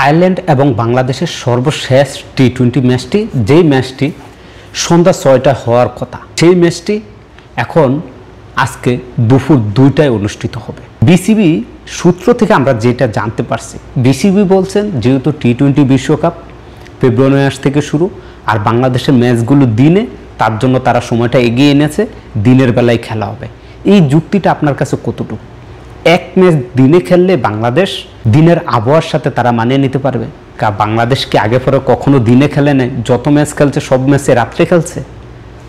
Ireland এবং বাংলাদেশের সর্বশেষ টি-20 ম্যাচটি, যেই ম্যাচটি সন্ধ্যা 6টায় হওয়ার কথা, সেই ম্যাচটি এখন আজকে দুপুর 2টায় অনুষ্ঠিত হবে। বিসিবি সূত্র থেকে আমরা যেটা জানতে পারছি, বিসিবি বলছেন যেহেতু টি-20 বিশ্বকাপ ফেব্রুয়ারি মাস থেকে শুরু, আর বাংলাদেশের ম্যাচগুলো দিনে, তার জন্য তারা সময়টা এগিয়ে এনেছে, দিনের বেলায় খেলা হবে। এই যুক্তিটা আপনার কাছে কতটুকু? এক ম্যাচ দিনে খেললে বাংলাদেশ দিনের আবহাওয়ার সাথে তারা মানিয়ে নিতে পারবে? বাংলাদেশ কি আগে পরে কখনো দিনে খেলে নেয়? যত ম্যাচ খেলছে সব ম্যাচে রাত্রে খেলছে।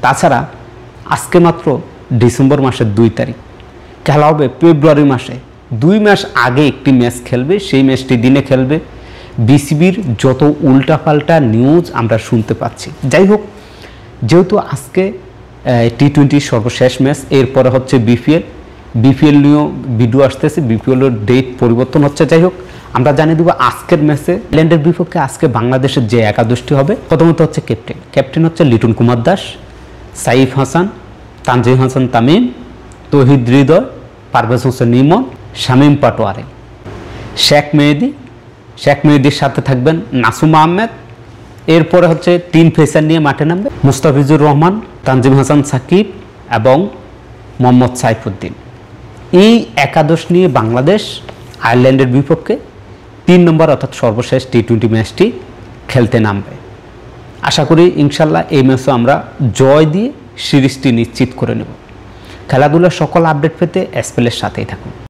তাছাড়া আজকে মাত্র ডিসেম্বর মাসের 2 তারিখ, খেলা হবে ফেব্রুয়ারি মাসে। 2 মাস আগে একটি ম্যাচ খেলবে, সেই ম্যাচটি দিনে খেলবে। বিসিবির যত উল্টাপাল্টা নিউজ আমরা শুনতে পাচ্ছি। যাই হোক, যেহেতু আজকে টি-20 সর্বশেষ ম্যাচ, এরপরে হচ্ছে বিপিএল নিয়েও ভিডিও আসতেছে, বিপিএলের ডেট পরিবর্তন হচ্ছে। যাই হোক, আমরা জানিয়ে দেবো আজকের ম্যাচে ইংল্যান্ডের বিপক্ষে আজকে বাংলাদেশের যে একাদশটি হবে, প্রথমত হচ্ছে ক্যাপ্টেন হচ্ছে লিটন কুমার দাস, সাইফ হাসান, তানজিম হাসান তামিম, তৌহিদ হৃদয়, পারভেজ হোসেন ইমন, শামীম পাটোয়ারি, শেখ মেহেদির সাথে থাকবেন নাসুম আহমেদ। এরপরে হচ্ছে 3 পেসার নিয়ে মাঠে নামবে মুস্তাফিজুর রহমান, তানজিম হাসান সাকিব এবং মোহাম্মদ সাইফুদ্দিন। এই একাদশ নিয়ে বাংলাদেশ আয়ারল্যান্ডের বিপক্ষে 3 নম্বর অর্থাৎ সর্বশেষ টি-20 ম্যাচটি খেলতে নামবে। আশা করি ইনশাল্লাহ এই ম্যাচও আমরা জয় দিয়ে সিরিজটি নিশ্চিত করে নেব। খেলাধুলার সকল আপডেট পেতে এসপ্লের সাথেই থাকুন।